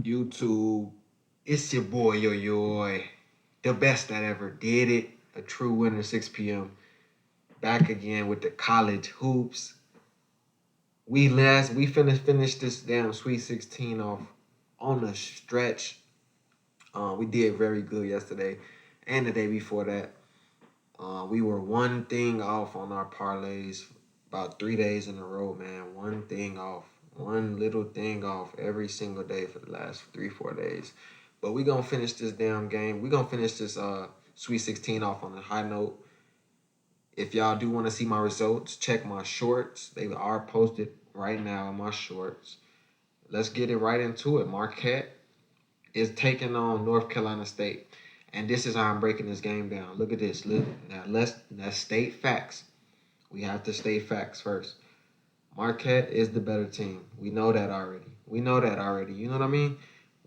YouTube. It's your boy Yo, the best that ever did it. A true winner, 6 p.m. Back again with the college hoops. We finished this damn Sweet 16 off on a stretch. We did very good yesterday and the day before that. We were one thing off on our parlays about 3 days in a row, man. One thing off. One little thing off every single day for the last 3, 4 days. But we gonna finish this damn game. We gonna finish this Sweet 16 off on a high note. If y'all do want to see my results, check my shorts. They are posted right now in my shorts. Let's get it right into it. Marquette is taking on North Carolina State. And this is how I'm breaking this game down. Look at this. Let's state facts. We have to state facts first. Marquette is the better team. We know that already. We know that already. You know what I mean?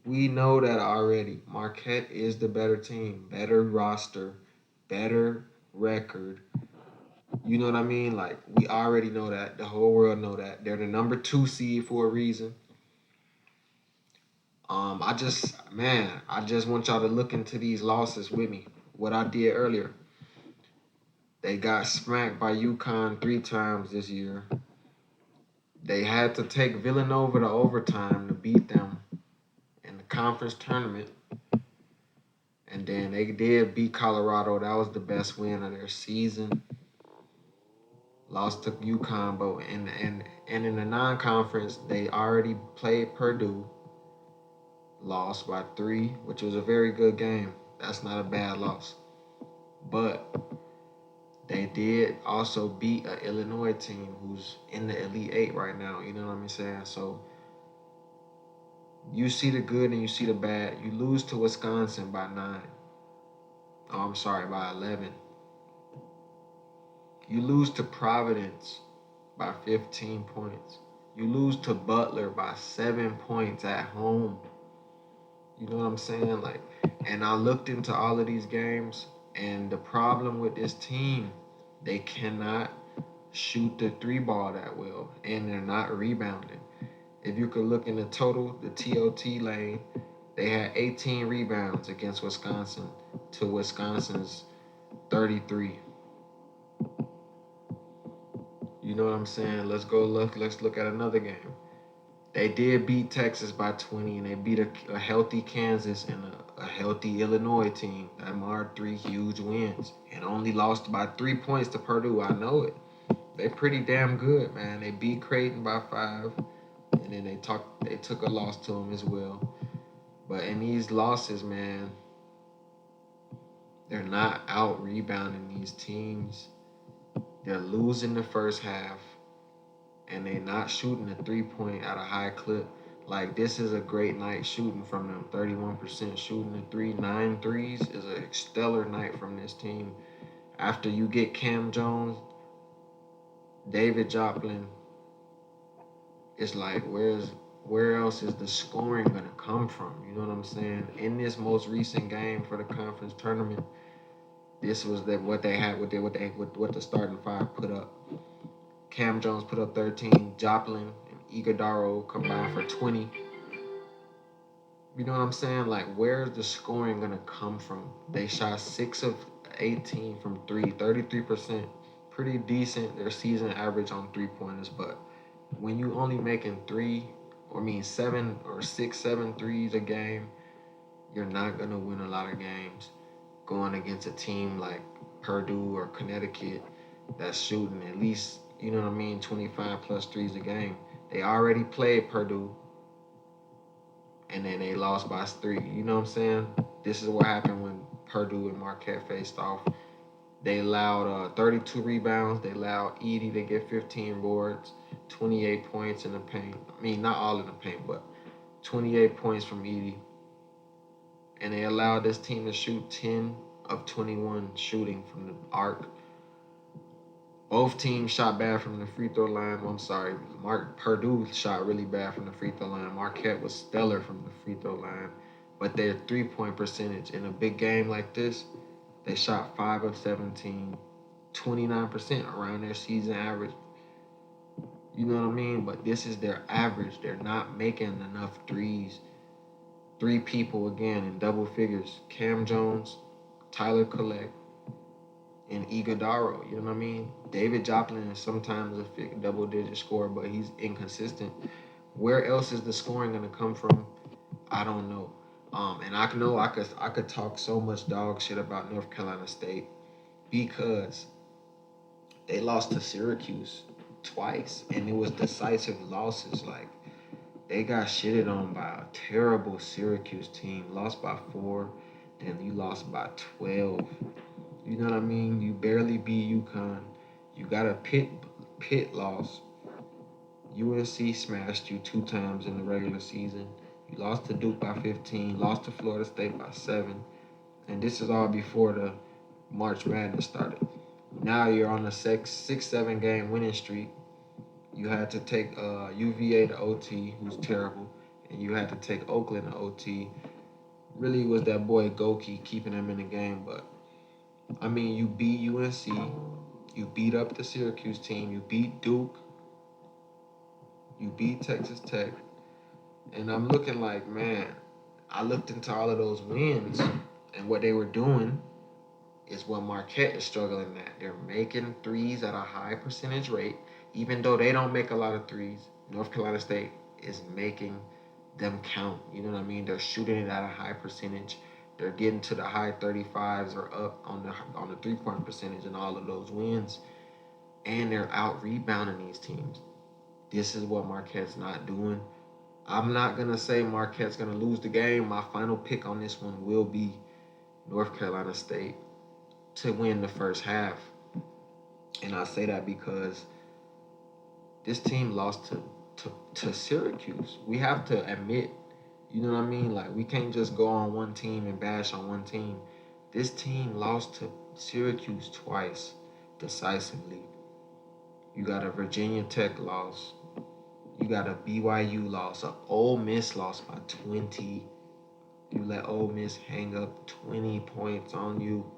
We know that already. Marquette is the better team. Better roster. Better record. You know what I mean? Like, we already know that. The whole world know that. They're the number 2 seed for a reason. I just want y'all to look into these losses with me. What I did earlier. They got smacked by UConn 3 times this year. They had to take Villanova to overtime to beat them in the conference tournament. And then they did beat Colorado. That was the best win of their season. Lost to UConn, but in the non-conference, they already played Purdue. Lost by 3, which was a very good game. That's not a bad loss. But they did also beat an Illinois team who's in the Elite Eight right now. You know what I'm saying? So you see the good and you see the bad. You lose to Wisconsin by 9. Oh, I'm sorry, by 11. You lose to Providence by 15 points. You lose to Butler by 7 points at home. You know what I'm saying? Like, and I looked into all of these games, and the problem with this team, they cannot shoot the 3 ball that well, and they're not rebounding. If you could look in the total, the TOT lane, they had 18 rebounds against Wisconsin to Wisconsin's 33. You know what I'm saying? Let's look at another game. They did beat Texas by 20, and they beat a healthy Kansas and a healthy Illinois team. Them are 3 huge wins, and only lost by 3 points to Purdue. I know it. They pretty damn good, man. They beat Creighton by 5, and then they took a loss to them as well. But in these losses, man, they're not out rebounding these teams. They're losing the first half, and they're not shooting the 3-point at a high clip. Like, this is a great night shooting from them. 31% shooting the 3, 9 threes is a stellar night from this team. After you get Cam Jones, David Joplin, it's like, where else is the scoring gonna come from? You know what I'm saying? In this most recent game for the conference tournament, this was what they had with what the starting 5 put up. Cam Jones put up 13. Joplin and Iguodaro combined for 20. You know what I'm saying? Like, where's the scoring gonna come from? They shot 6 of 18 from 3, 33%. Pretty decent. Their season average on 3-pointers, but when you only making 7 or 6, 7 threes a game, you're not gonna win a lot of games going against a team like Purdue or Connecticut that's shooting at least, you know what I mean, 25 plus threes a game. They already played Purdue, and then they lost by 3. You know what I'm saying? This is what happened when Purdue and Marquette faced off. They allowed 32 rebounds. They allowed Edey to get 15 boards, 28 points in the paint. I mean, not all in the paint, but 28 points from Edey. And they allowed this team to shoot 10 of 21 shooting from the arc. Both teams shot bad from the free throw line. Well, I'm sorry. Purdue shot really bad from the free throw line. Marquette was stellar from the free throw line. But their 3-point percentage in a big game like this, they shot 5 of 17, 29% around their season average. You know what I mean? But this is their average. They're not making enough threes. three people again in double figures: Cam Jones, Tyler Collect, and Iguodaro. You know what I mean? David Joplin is sometimes a double-digit scorer, but he's inconsistent. Where else is the scoring going to come from? I don't know. And I know I could talk so much dog shit about North Carolina State because they lost to Syracuse twice, and it was decisive losses. Like they got shitted on by a terrible Syracuse team. Lost by 4, then you lost by 12. You know what I mean? You barely beat UConn. You got a pit loss. UNC smashed you 2 times in the regular season. You lost to Duke by 15, lost to Florida State by 7, and this is all before the March Madness started. Now you're on a 6-7 game winning streak. You had to take UVA to OT, who's terrible, and you had to take Oakland to OT. Really was that boy Goki keeping them in the game, but I mean, you beat UNC, you beat up the Syracuse team, you beat Duke, you beat Texas Tech, and I'm looking like, man, I looked into all of those wins, and what they were doing is what Marquette is struggling at. They're making threes at a high percentage rate, even though they don't make a lot of threes. North Carolina State is making them count. You know what I mean? They're shooting it at a high percentage. They're getting to the high 35s or up on the 3-point percentage in all of those wins, and they're out rebounding these teams. This is what Marquette's not doing. I'm not gonna say Marquette's gonna lose the game. My final pick on this one will be North Carolina State to win the first half, and I say that because this team lost to Syracuse. We have to admit, you know what I mean? Like we can't just go on one team and bash on one team. This team lost to Syracuse twice decisively. You got a Virginia Tech loss. You got a BYU loss. A Ole Miss lost by 20. You let Ole Miss hang up 20 points on you.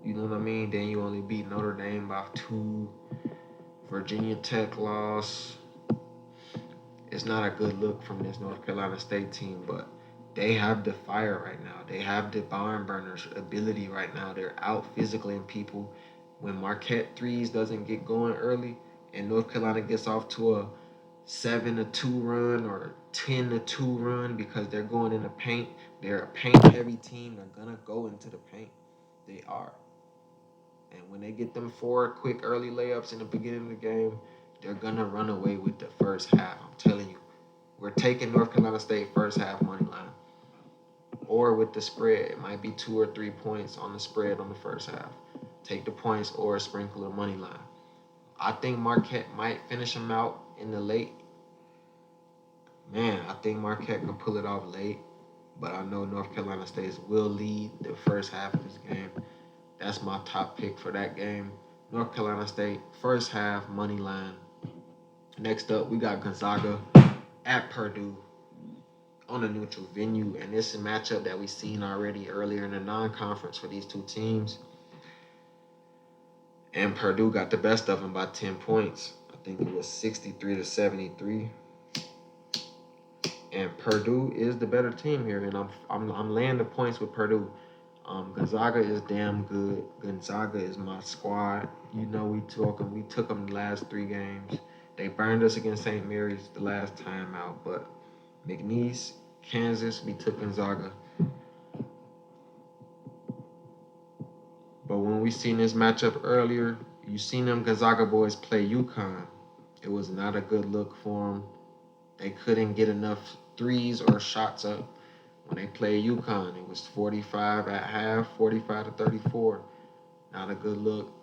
You know what I mean? Then you only beat Notre Dame by 2. Virginia Tech loss. It's not a good look from this North Carolina State team, but they have the fire right now. They have the barn burners ability right now. They're out physically people. When Marquette threes doesn't get going early and North Carolina gets off to a 7-2 run or 10-2 run because they're going in the paint, they're a paint heavy team. They're gonna go into the paint. They are. And when they get them 4 quick early layups in the beginning of the game, they're gonna run away with the first half. I'm telling you. We're taking North Carolina State first half money line. Or with the spread. It might be 2 or 3 points on the spread on the first half. Take the points or a sprinkle of money line. I think Marquette might finish them out in the late. Man, I think Marquette can pull it off late. But I know North Carolina State will lead the first half of this game. That's my top pick for that game. North Carolina State, first half, money line. Next up, we got Gonzaga at Purdue on a neutral venue. And this is a matchup that we've seen already earlier in the non-conference for these two teams. And Purdue got the best of them by 10 points. I think it was 63-73. And Purdue is the better team here. And I'm laying the points with Purdue. Gonzaga is damn good. Gonzaga is my squad. You know we took them the last 3 games. They burned us against St. Mary's the last time out, but McNeese, Kansas, we took Gonzaga. But when we seen this matchup earlier, you seen them Gonzaga boys play UConn. It was not a good look for them. They couldn't get enough threes or shots up. When they played UConn, it was 45 at half, 45-34. Not a good look.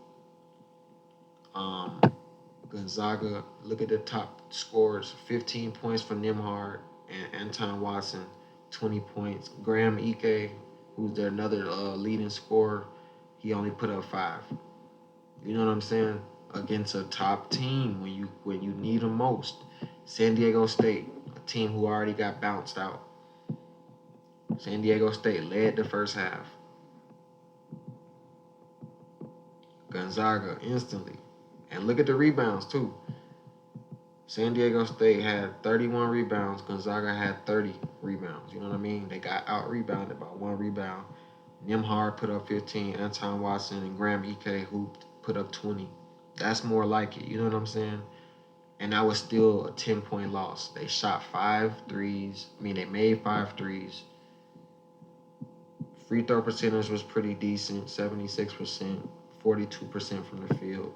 Gonzaga, look at the top scores. 15 points for Nembhard and Anton Watson, 20 points. Graham Ike, who's their another leading scorer, he only put up 5. You know what I'm saying? Against a top team when you need them most. San Diego State, a team who already got bounced out. San Diego State led the first half. Gonzaga instantly. And look at the rebounds, too. San Diego State had 31 rebounds. Gonzaga had 30 rebounds. You know what I mean? They got out rebounded by 1 rebound. Nembhard put up 15. Anton Watson and Graham Ike hooped, put up 20. That's more like it. You know what I'm saying? And that was still a 10-point loss. They shot 5 threes. I mean, they made 5 threes. Free throw percentage was pretty decent, 76%, 42% from the field.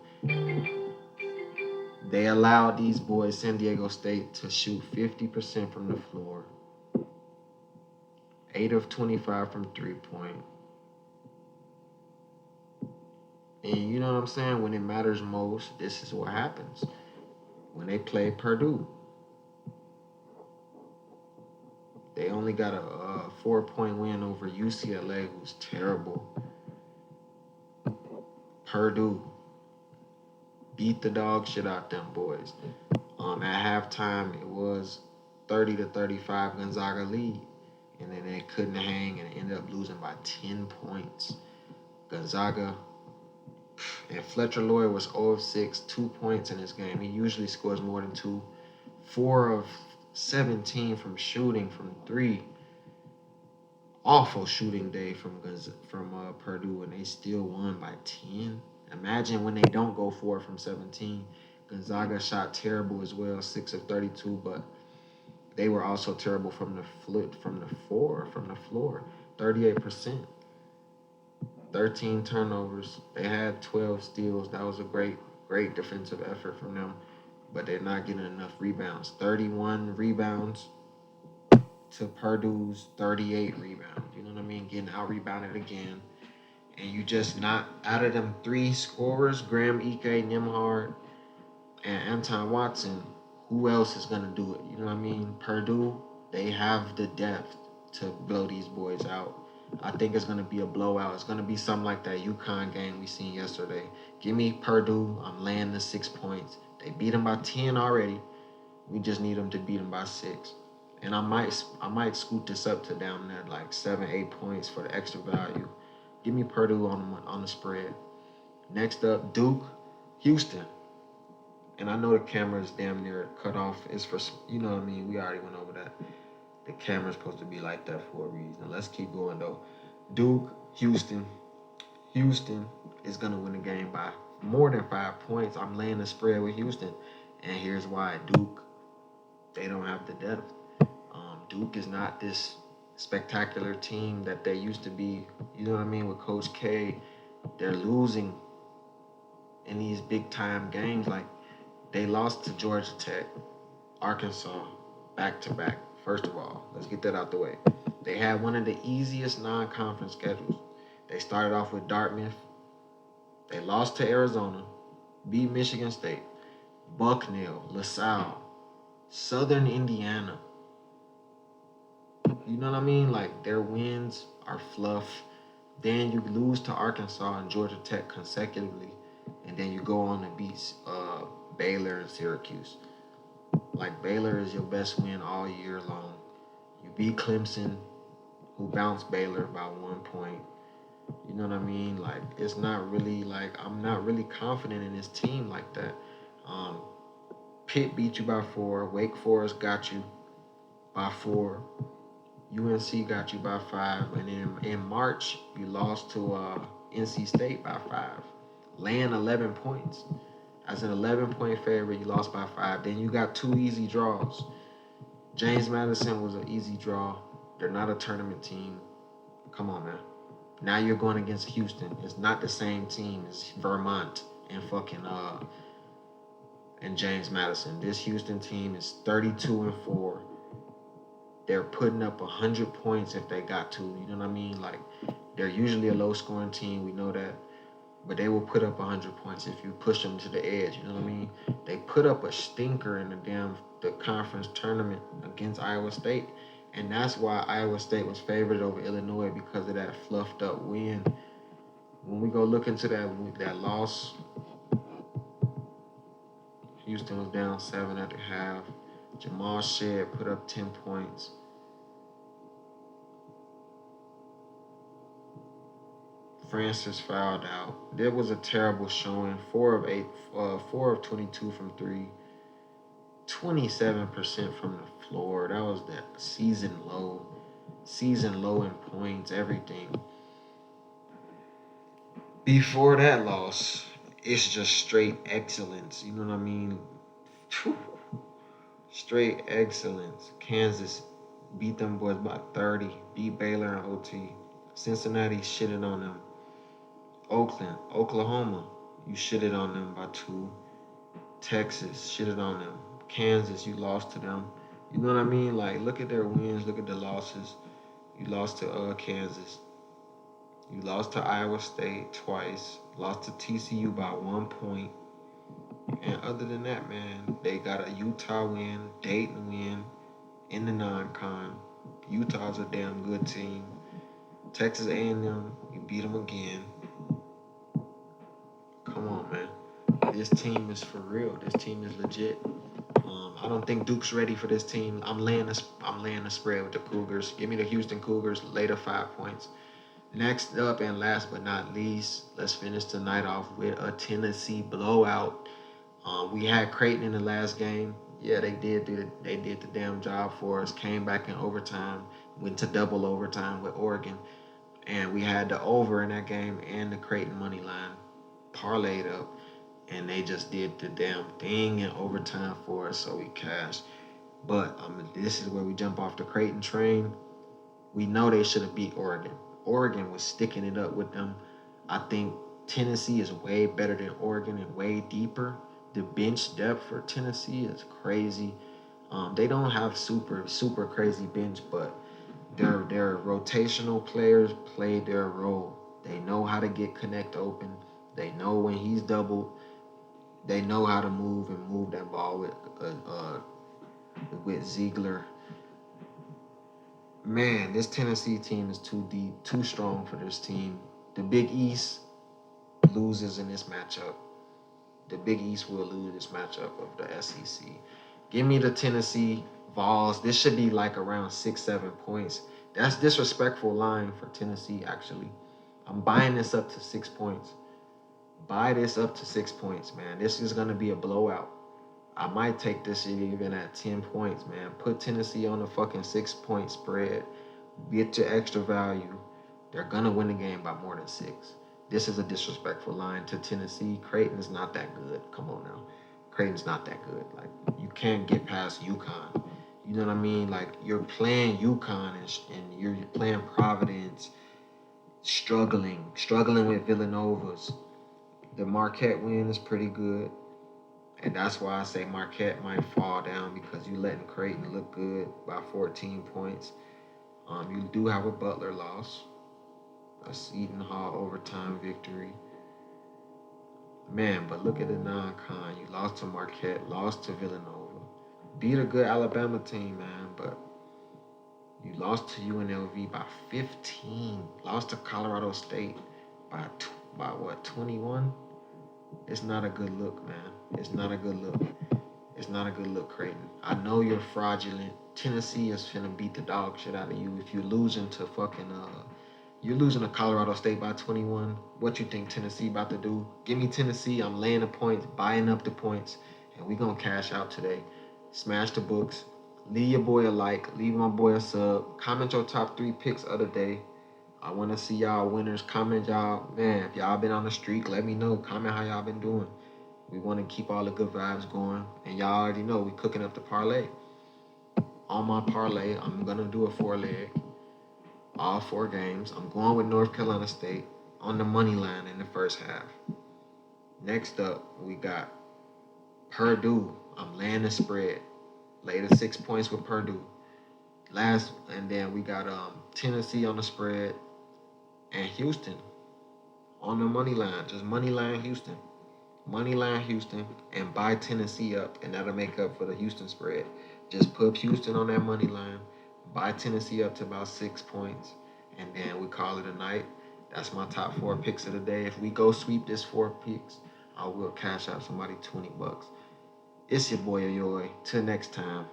They allowed these boys, San Diego State, to shoot 50% from the floor, 8 of 25 from 3-point. And you know what I'm saying? When it matters most, this is what happens. When they play Purdue, they only got a 4-point win over UCLA, who's terrible. Purdue beat the dog shit out them boys. At halftime, it was 30-35 Gonzaga lead, and then they couldn't hang and ended up losing by 10 points. Gonzaga and Fletcher Lloyd was 0 of 6, 2 points in this game. He usually scores more than 2. 4 of 17 from shooting from 3. Awful shooting day from Purdue, and they still won by 10. Imagine when they don't go 4 from 17. Gonzaga shot terrible as well, 6 of 32, but they were also terrible from the floor, 38%. 13 turnovers. They had 12 steals. That was a great defensive effort from them, but they're not getting enough rebounds. 31 rebounds to Purdue's 38 rebounds. You know what I mean? Getting out-rebounded again. And you just not, out of them 3 scorers, Graham Ike, Nembhard, and Anton Watson, who else is going to do it? You know what I mean? Purdue, they have the depth to blow these boys out. I think it's going to be a blowout. It's going to be something like that UConn game we seen yesterday. Give me Purdue. I'm laying the 6 points. They beat them by 10 already. We just need them to beat them by 6. And I might scoot this up to down there like 7-8 points for the extra value. Give me Purdue on the spread. Next up, Duke, Houston. And I know the camera is damn near cut off. It's for, you know what I mean? We already went over that. The camera's supposed to be like that for a reason. Let's keep going though. Duke, Houston. Houston is going to win the game by more than 5 points. I'm laying the spread with Houston. And here's why. Duke, they don't have the depth. Duke is not this spectacular team that they used to be. You know what I mean? With Coach K, they're losing in these big-time games. Like, they lost to Georgia Tech, Arkansas, back-to-back. First of all, let's get that out the way. They had one of the easiest non-conference schedules. They started off with Dartmouth. They lost to Arizona, beat Michigan State, Bucknell, LaSalle, Southern Indiana. You know what I mean? Like, their wins are fluff. Then you lose to Arkansas and Georgia Tech consecutively, and then you go on to beat Baylor and Syracuse. Like, Baylor is your best win all year long. You beat Clemson, who bounced Baylor by 1 point. You know what I mean? Like, it's not really, like, I'm not really confident in this team like that. Pitt beat you by 4. Wake Forest got you by 4. UNC got you by 5. And then in March, you lost to NC State by 5. Laying 11 points. As an 11-point favorite, you lost by 5. Then you got 2 easy draws. James Madison was an easy draw. They're not a tournament team. Come on, man. Now you're going against Houston. It's not the same team as Vermont and fucking and James Madison. This Houston team is 32-4. They're putting up 100 points if they got to. You know what I mean? Like, they're usually a low-scoring team. We know that. But they will put up 100 points if you push them to the edge. You know what I mean? They put up a stinker in the conference tournament against Iowa State. And that's why Iowa State was favored over Illinois, because of that fluffed up win. When we go look into that loss, Houston was down 7 at the half. Jamal Shead put up 10 points. Francis fouled out. There was a terrible showing. 4 of 22 from 3. 27% from the floor. That was the season low in points, everything. Before that loss, it's just straight excellence. You know what I mean? Phew. Straight excellence. Kansas beat them boys by 30. Beat Baylor in OT. Cincinnati shitted on them. Oklahoma, you shitted on them by 2. Texas shitted on them. Kansas, you lost to them. You know what I mean? Like, look at their wins. Look at the losses. You lost to Kansas. You lost to Iowa State twice. Lost to TCU by 1 point. And other than that, man, they got a Utah win, Dayton win in the non-con. Utah's a damn good team. Texas A&M, you beat them again. Come on, man. This team is for real. This team is legit. I don't think Duke's ready for this team. I'm laying the spread with the Cougars. Give me the Houston Cougars later 5 points. Next up and last but not least, let's finish tonight off with a Tennessee blowout. We had Creighton in the last game. Yeah, they did the damn job for us. Came back in overtime, went to double overtime with Oregon, and we had the over in that game and the Creighton money line parlayed up, and they just did the damn thing in overtime for us, so we cashed. But this is where we jump off the Creighton train. We know they should have beat Oregon. Oregon was sticking it up with them. I think Tennessee is way better than Oregon and way deeper. The bench depth for Tennessee is crazy. They don't have super crazy bench, but their rotational players play their role. They know how to get Connect open. They know when he's doubled. They know how to move that ball with Ziegler. Man, this Tennessee team is too deep, too strong for this team. The Big East loses in this matchup. The Big East will lose this matchup of the SEC. Give me the Tennessee Vols. This should be like around 6-7 points. That's disrespectful line for Tennessee, actually. I'm buying this up to 6 points. Buy this up to 6 points, man. This is going to be a blowout. I might take this shit even at 10 points, man. Put Tennessee on a fucking 6 point spread. Get your extra value. They're going to win the game by more than 6. This is a disrespectful line to Tennessee. Creighton's not that good. Come on now. Creighton's not that good. Like, you can't get past UConn. You know what I mean? Like, you're playing UConn and you're playing Providence, struggling with Villanova's. The Marquette win is pretty good. And that's why I say Marquette might fall down, because you letting Creighton look good by 14 points. You do have a Butler loss. A Seton Hall overtime victory. Man, but look at the non-con. You lost to Marquette, lost to Villanova. Beat a good Alabama team, man, but you lost to UNLV by 15. Lost to Colorado State by what, 21? It's not a good look, man. It's not a good look. It's not a good look, Creighton. I know you're fraudulent. Tennessee is finna beat the dog shit out of you. If you're losing to you're losing to Colorado State by 21. What you think Tennessee about to do? Give me Tennessee. I'm laying the points, buying up the points, and we gonna cash out today. Smash the books. Leave your boy a like. Leave my boy a sub. Comment your top 3 picks of the day. I want to see y'all winners. Comment y'all. Man, if y'all been on the streak, let me know. Comment how y'all been doing. We want to keep all the good vibes going. And y'all already know we cooking up the parlay. On my parlay, I'm going to do a 4-leg. All 4 games. I'm going with North Carolina State on the money line in the first half. Next up, we got Purdue. I'm laying the spread. Lay the 6 points with Purdue. And then we got Tennessee on the spread. And Houston on the money line. Just money line Houston. Money line Houston and buy Tennessee up, and that'll make up for the Houston spread. Just put Houston on that money line. Buy Tennessee up to about 6 points, and then we call it a night. That's my top 4 picks of the day. If we go sweep this 4 picks, I will cash out somebody $20. It's your boy Ayoy. Till next time.